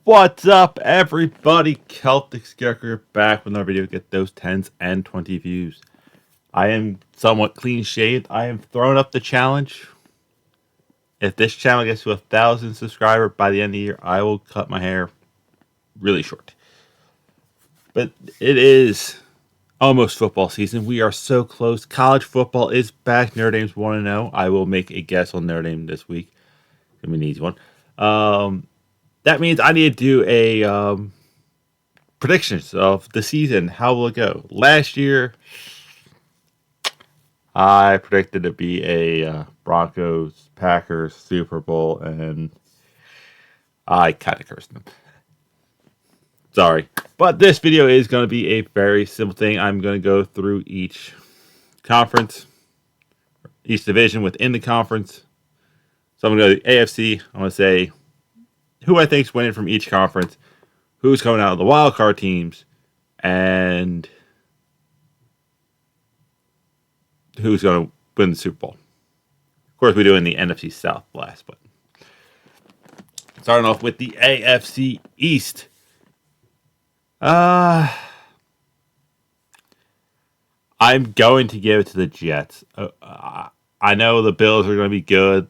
What's up, everybody? Celtic Scarecrow back with another video. Get those 10s and 20 views. I am somewhat clean shaved. I am throwing up the challenge. If this channel gets to 1,000 subscribers by the end of the year, I will cut my hair really short. But it is almost football season. We are so close. College football is back. Notre Dame's 1-0. I will make a guess on Notre Dame this week. It's going to be an easy one. That means I need to do a predictions of the season. How will it go? Last year, I predicted it to be a Broncos Packers Super Bowl, and I kind of cursed them. Sorry. But this video is going to be a very simple thing. I'm going to go through each conference, each division within the conference. So I'm going to go to AFC. I'm going to say who I think is winning from each conference, who's coming out of the wild card teams, and who's going to win the Super Bowl. Of course, we're doing the NFC South last, but starting off with the AFC East. I'm going to give it to the Jets. I know the Bills are going to be good.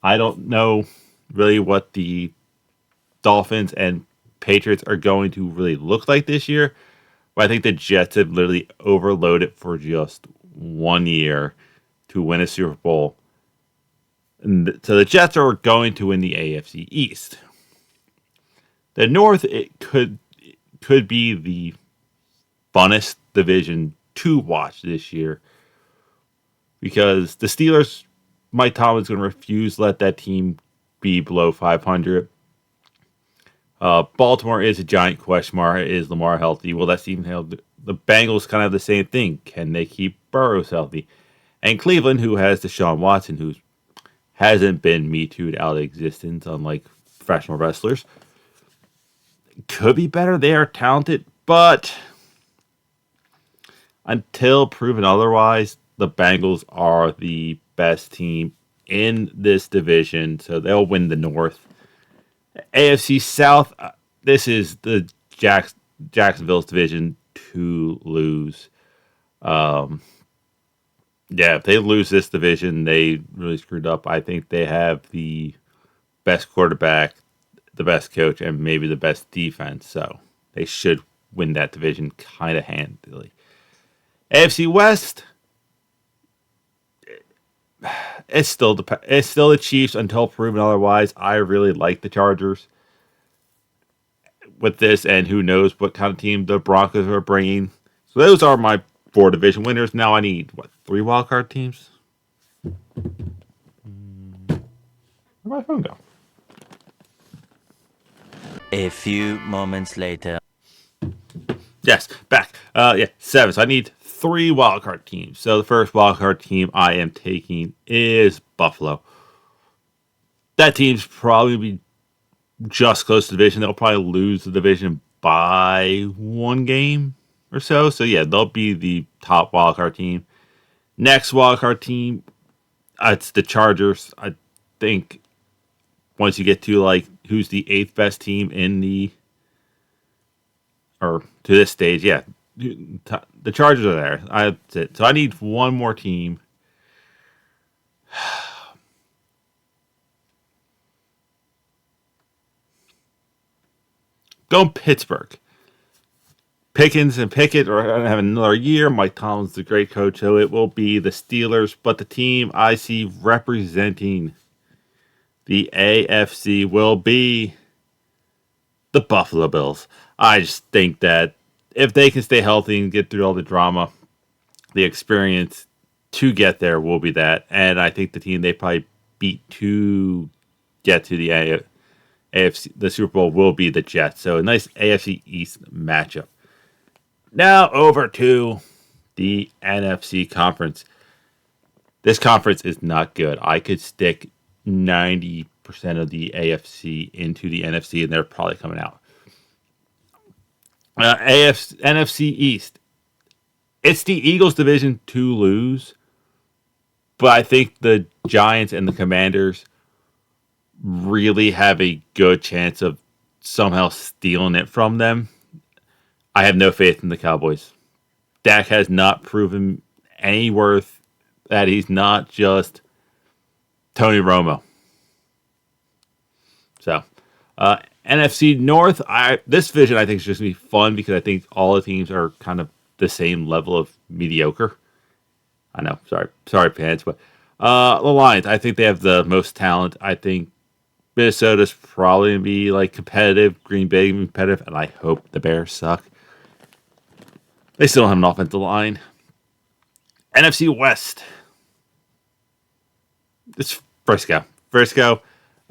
I don't know really what the Dolphins and Patriots are going to really look like this year, but I think the Jets have literally overloaded for just 1 year to win a Super Bowl. And so the Jets are going to win the AFC East. The North, it could be the funnest division to watch this year because the Steelers, Mike Tomlin's going to refuse to let that team be below 500. Baltimore is a giant question mark. Is Lamar healthy? Will that team help? The Bengals kind of the same thing. Can they keep Burrows healthy? And Cleveland, who has Deshaun Watson, who hasn't been Me Too'd out of existence, unlike professional wrestlers, could be better. They are talented, but until proven otherwise, the Bengals are the best team in this division, so they'll win the North. AFC South, this is the Jacksonville's division to lose. If they lose this division, they really screwed up. I think they have the best quarterback, the best coach, and maybe the best defense, so they should win that division kind of handily. AFC West, it's still the Chiefs until proven otherwise. I really like the Chargers with this, and who knows what kind of team the Broncos are bringing. So those are my 4 division winners. Now I need 3 wildcard teams. Where'd my phone go? A few moments later. Yes, back. 7. So I need 3 wildcard teams. So the first wildcard team I am taking is Buffalo. That team's probably be just close to the division. They'll probably lose the division by 1 game or so. So yeah, they'll be the top wildcard team. Next wildcard team, it's the Chargers. I think once you get to who's the 8th best team in the or to this stage, yeah, the Chargers are there. That's it. So I need 1 more team. Go Pittsburgh. Pickens and Pickett are going to have another year. Mike Tomlin's the great coach, so it will be the Steelers. But the team I see representing the AFC will be the Buffalo Bills. I just think that if they can stay healthy and get through all the drama, the experience to get there will be that. And I think the team they probably beat to get to the AFC, the Super Bowl, will be the Jets. So a nice AFC East matchup. Now over to the NFC conference. This conference is not good. I could stick 90% of the AFC into the NFC, and they're probably coming out. NFC East. It's the Eagles division to lose, but I think the Giants and the Commanders really have a good chance of somehow stealing it from them. I have no faith in the Cowboys. Dak has not proven any worth that he's not just Tony Romo. So, NFC North, this division I think is just going to be fun because I think all the teams are kind of the same level of mediocre. I know, sorry, fans, but the Lions, I think they have the most talent. I think Minnesota's probably going to be like competitive, Green Bay competitive, and I hope the Bears suck. They still don't have an offensive line. NFC West, it's Frisco.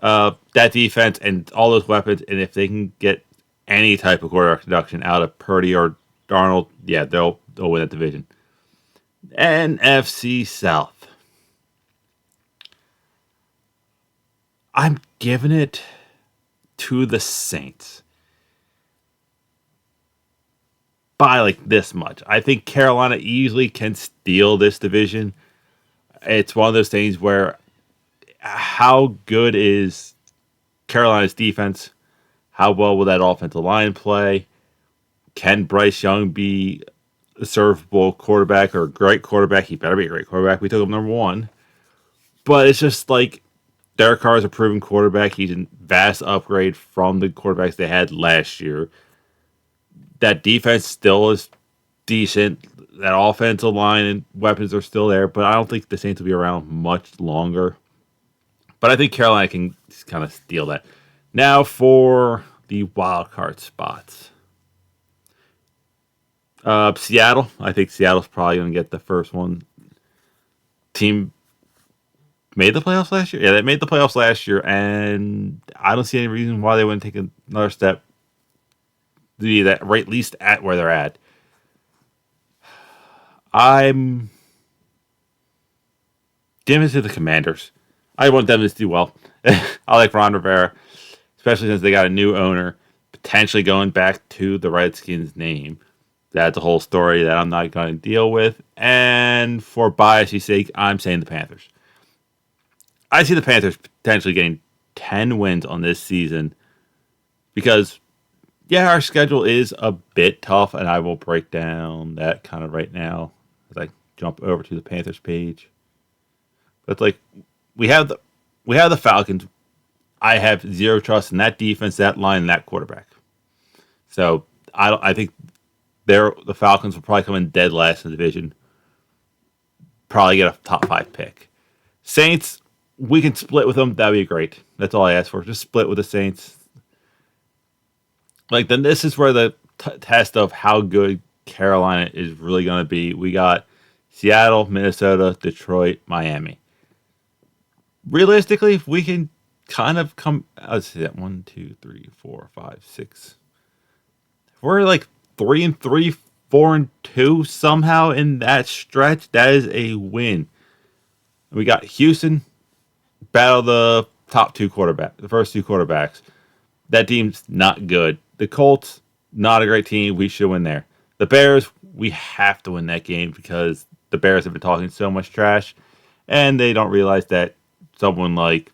That defense and all those weapons, and if they can get any type of quarterback production out of Purdy or Darnold, yeah, they'll win that division. NFC South, I'm giving it to the Saints by like this much. I think Carolina easily can steal this division. It's one of those things where how good is Carolina's defense? How well will that offensive line play? Can Bryce Young be a servable quarterback or a great quarterback? He better be a great quarterback. We took him number one. But it's just like Derek Carr is a proven quarterback. He's a vast upgrade from the quarterbacks they had last year. That defense still is decent. That offensive line and weapons are still there, but I don't think the Saints will be around much longer. But I think Carolina can kind of steal that. Now for the wild card spots. Seattle. I think Seattle's probably going to get the first one. Team made the playoffs last year? Yeah, they made the playoffs last year, and I don't see any reason why they wouldn't take another step to be that right, at least at where they're at. I'm giving it to the Commanders. I want them to do well. I like Ron Rivera, especially since they got a new owner, potentially going back to the Redskins name. That's a whole story that I'm not going to deal with. And for bias' sake, I'm saying the Panthers. I see the Panthers potentially getting 10 wins on this season because, yeah, our schedule is a bit tough, and I will break down that kind of right now as I jump over to the Panthers page. But like, we have the Falcons. I have zero trust in that defense, that line, and that quarterback. So I think the Falcons will probably come in dead last in the division. Probably get a top 5 pick. Saints, we can split with them. That'd be great. That's all I ask for. Just split with the Saints. Like, then this is where the test of how good Carolina is really going to be. We got Seattle, Minnesota, Detroit, Miami. Realistically, if we can kind of come, let's see that 1, 2, 3, 4, 5, 6. If we're like 3-3, 4-2 somehow in that stretch, that is a win. We got Houston, battle the top 2 quarterbacks, the first 2 quarterbacks. That team's not good. The Colts, not a great team. We should win there. The Bears, we have to win that game because the Bears have been talking so much trash, and they don't realize that someone like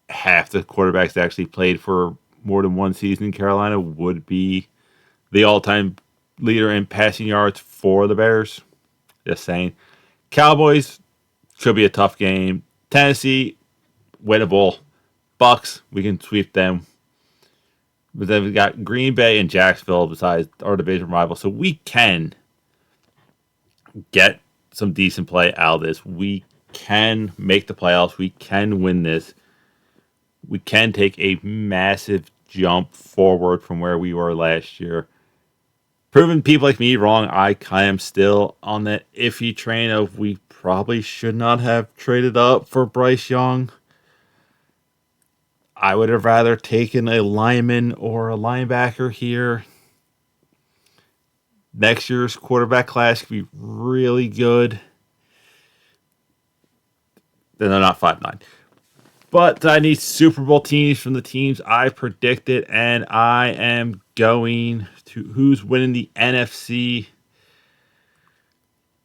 half the quarterbacks that actually played for more than one season in Carolina would be the all-time leader in passing yards for the Bears. Just saying. Cowboys should be a tough game. Tennessee, winnable. Bucks, we can sweep them. But then we got Green Bay and Jacksonville besides our division rival. So we can get some decent play out of this. We can make the playoffs. We can win this. We can take a massive jump forward from where we were last year. Proving people like me wrong, I am still on that iffy train of we probably should not have traded up for Bryce Young. I would have rather taken a lineman or a linebacker here. Next year's quarterback class could be really good. Then they're not 5'9". But I need Super Bowl teams from the teams I predicted, and I am going to who's winning the NFC.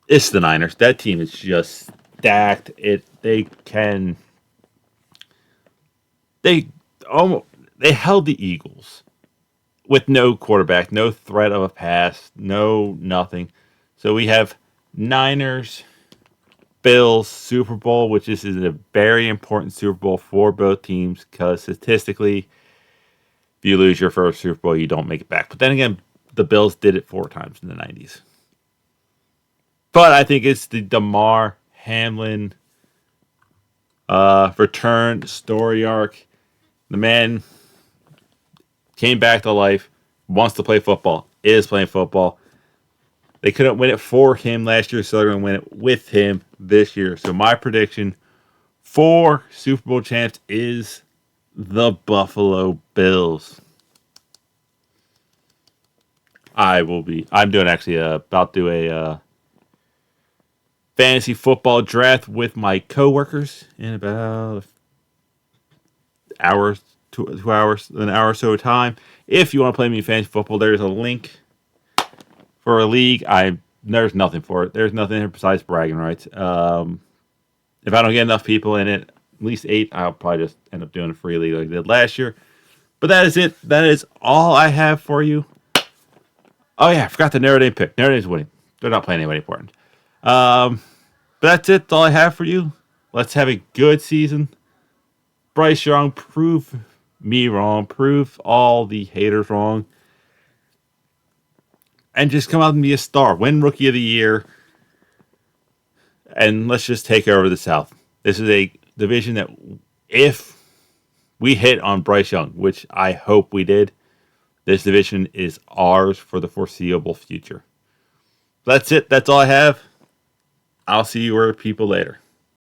It's the Niners. That team is just stacked. They they held the Eagles with no quarterback, no threat of a pass, no nothing. So we have Niners, Bills Super Bowl, which is a very important Super Bowl for both teams because statistically, if you lose your first Super Bowl, you don't make it back. But then again, the Bills did it 4 times in the 90s. But I think it's the Damar Hamlin return story arc. The man came back to life, wants to play football, is playing football. They couldn't win it for him last year, so they're going to win it with him this year. So my prediction for Super Bowl champs is the Buffalo Bills. I'm doing actually about to do a fantasy football draft with my coworkers in about hours, 2 hours, an hour or so time. If you want to play me fantasy football, there's a link for a league. There's nothing for it. There's nothing besides bragging rights. If I don't get enough people in it, at least 8, I'll probably just end up doing a free league like I did last year. But that is it. That is all I have for you. Oh yeah, I forgot the Notre Dame pick. Notre Dame's winning. They're not playing anybody important. But that's it. That's all I have for you. Let's have a good season. Bryce Young, prove me wrong. Prove all the haters wrong. And just come out and be a star. Win Rookie of the Year. And let's just take over the South. This is a division that if we hit on Bryce Young, which I hope we did, this division is ours for the foreseeable future. That's it. That's all I have. I'll see you people later.